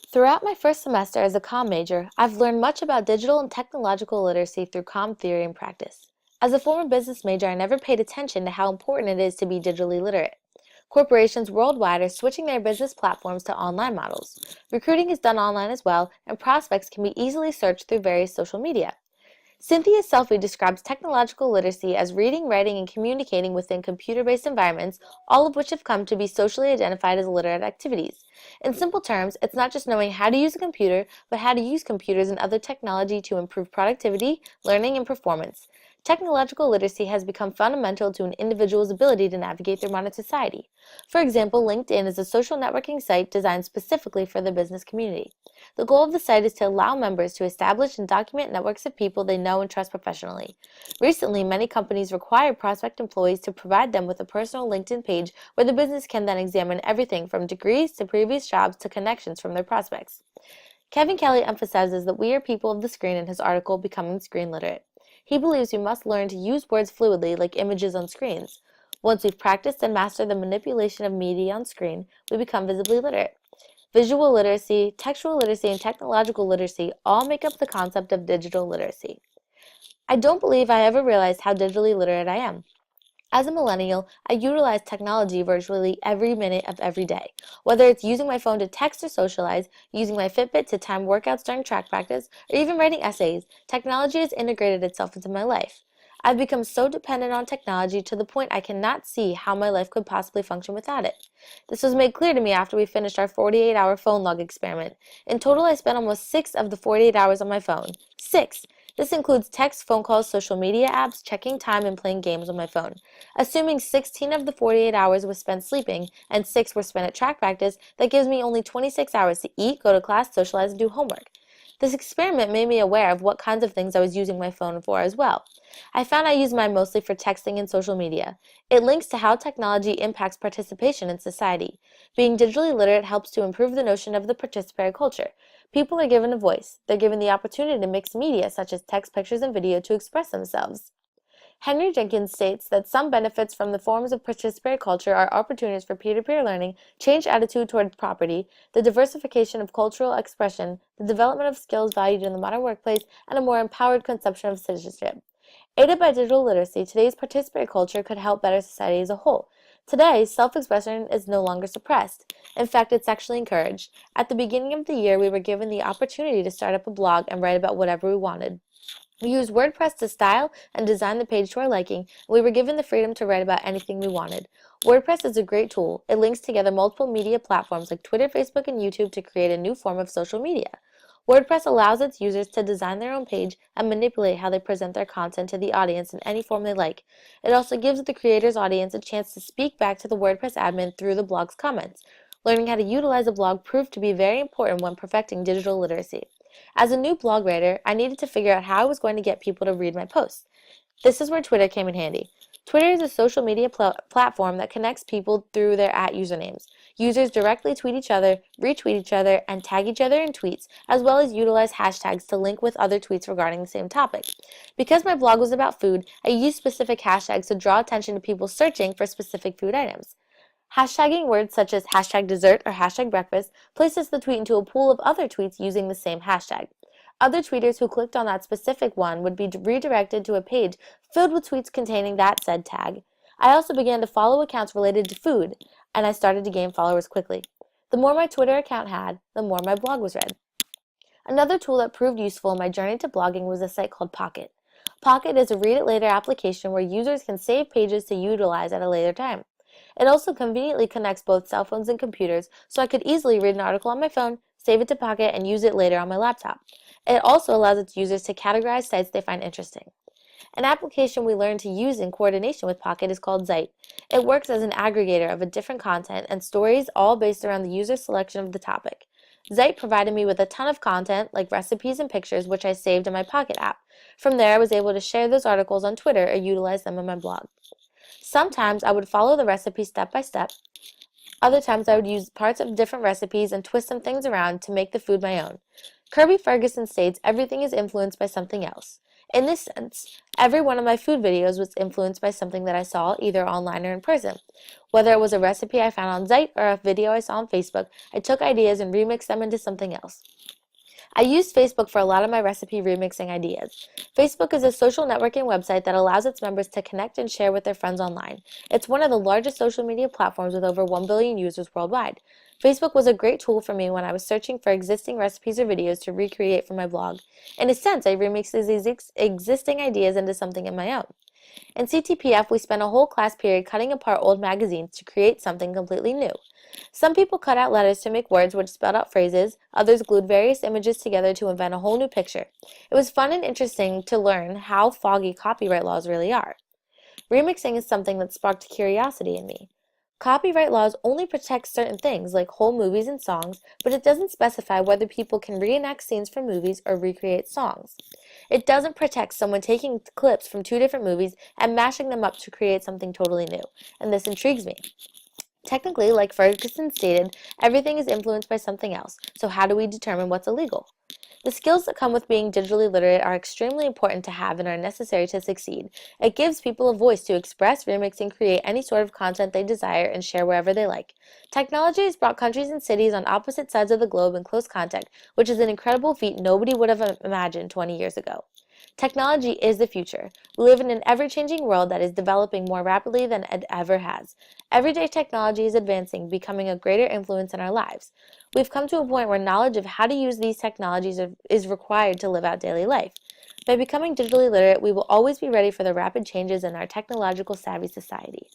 Throughout my first semester as a comm major, I've learned much about digital and technological literacy through comm theory and practice. As a former business major, I never paid attention to how important it is to be digitally literate. Corporations worldwide are switching their business platforms to online models. Recruiting is done online as well, and prospects can be easily searched through various social media. Cynthia Selfie describes technological literacy as reading, writing, and communicating within computer-based environments, all of which have come to be socially identified as literate activities. In simple terms, it's not just knowing how to use a computer, but how to use computers and other technology to improve productivity, learning, and performance. Technological literacy has become fundamental to an individual's ability to navigate their modern society. For example, LinkedIn is a social networking site designed specifically for the business community. The goal of the site is to allow members to establish and document networks of people they know and trust professionally. Recently, many companies require prospect employees to provide them with a personal LinkedIn page where the business can then examine everything from degrees to previous jobs to connections from their prospects. Kevin Kelly emphasizes that we are people of the screen in his article, Becoming Screen Literate. He believes we must learn to use words fluidly like images on screens. Once we've practiced and mastered the manipulation of media on screen, we become visibly literate. Visual literacy, textual literacy, and technological literacy all make up the concept of digital literacy. I don't believe I ever realized how digitally literate I am. As a millennial, I utilize technology virtually every minute of every day. Whether it's using my phone to text or socialize, using my Fitbit to time workouts during track practice, or even writing essays, technology has integrated itself into my life. I've become so dependent on technology to the point I cannot see how my life could possibly function without it. This was made clear to me after we finished our 48-hour phone log experiment. In total, I spent almost 6 of the 48 hours on my phone. 6! This includes text, phone calls, social media apps, checking time, and playing games on my phone. Assuming 16 of the 48 hours was spent sleeping and 6 were spent at track practice, that gives me only 26 hours to eat, go to class, socialize, and do homework. This experiment made me aware of what kinds of things I was using my phone for as well. I found I use mine mostly for texting and social media. It links to how technology impacts participation in society. Being digitally literate helps to improve the notion of the participatory culture. People are given a voice. They're given the opportunity to mix media such as text, pictures, and video to express themselves. Henry Jenkins states that some benefits from the forms of participatory culture are opportunities for peer-to-peer learning, changed attitude toward property, the diversification of cultural expression, the development of skills valued in the modern workplace, and a more empowered conception of citizenship. Aided by digital literacy, today's participatory culture could help better society as a whole. Today, self-expression is no longer suppressed. In fact, it's actually encouraged. At the beginning of the year, we were given the opportunity to start up a blog and write about whatever we wanted. We used WordPress to style and design the page to our liking, and we were given the freedom to write about anything we wanted. WordPress is a great tool. It links together multiple media platforms like Twitter, Facebook, and YouTube to create a new form of social media. WordPress allows its users to design their own page and manipulate how they present their content to the audience in any form they like. It also gives the creator's audience a chance to speak back to the WordPress admin through the blog's comments. Learning how to utilize a blog proved to be very important when perfecting digital literacy. As a new blog writer, I needed to figure out how I was going to get people to read my posts. This is where Twitter came in handy. Twitter is a social media platform that connects people through their @usernames. Users directly tweet each other, retweet each other, and tag each other in tweets, as well as utilize hashtags to link with other tweets regarding the same topic. Because my blog was about food, I used specific hashtags to draw attention to people searching for specific food items. Hashtagging words such as hashtag dessert or hashtag breakfast places the tweet into a pool of other tweets using the same hashtag. Other tweeters who clicked on that specific one would be redirected to a page filled with tweets containing that said tag. I also began to follow accounts related to food, and I started to gain followers quickly. The more my Twitter account had, the more my blog was read. Another tool that proved useful in my journey to blogging was a site called Pocket. Pocket is a read it later application where users can save pages to utilize at a later time. It also conveniently connects both cell phones and computers, so I could easily read an article on my phone, save it to Pocket, and use it later on my laptop. It also allows its users to categorize sites they find interesting. An application we learned to use in coordination with Pocket is called Zite. It works as an aggregator of a different content and stories, all based around the user's selection of the topic. Zite provided me with a ton of content, like recipes and pictures, which I saved in my Pocket app. From there, I was able to share those articles on Twitter or utilize them in my blog. Sometimes I would follow the recipe step by step. Other times I would use parts of different recipes and twist some things around to make the food my own. Kirby Ferguson states everything is influenced by something else. In this sense, every one of my food videos was influenced by something that I saw either online or in person. Whether it was a recipe I found on Zeit or a video I saw on Facebook, I took ideas and remixed them into something else. I used Facebook for a lot of my recipe remixing ideas. Facebook is a social networking website that allows its members to connect and share with their friends online. It's one of the largest social media platforms with over 1 billion users worldwide. Facebook was a great tool for me when I was searching for existing recipes or videos to recreate for my blog. In a sense, I remixed these existing ideas into something of my own. In CTPF, we spent a whole class period cutting apart old magazines to create something completely new. Some people cut out letters to make words which spelled out phrases, others glued various images together to invent a whole new picture. It was fun and interesting to learn how foggy copyright laws really are. Remixing is something that sparked curiosity in me. Copyright laws only protect certain things, like whole movies and songs, but it doesn't specify whether people can reenact scenes from movies or recreate songs. It doesn't protect someone taking clips from two different movies and mashing them up to create something totally new, and this intrigues me. Technically, like Ferguson stated, everything is influenced by something else, so how do we determine what's illegal? The skills that come with being digitally literate are extremely important to have and are necessary to succeed. It gives people a voice to express, remix, and create any sort of content they desire and share wherever they like. Technology has brought countries and cities on opposite sides of the globe in close contact, which is an incredible feat nobody would have imagined 20 years ago. Technology is the future. We live in an ever-changing world that is developing more rapidly than it ever has. Everyday technology is advancing, becoming a greater influence in our lives. We've come to a point where knowledge of how to use these technologies is required to live out daily life. By becoming digitally literate, we will always be ready for the rapid changes in our technological savvy society.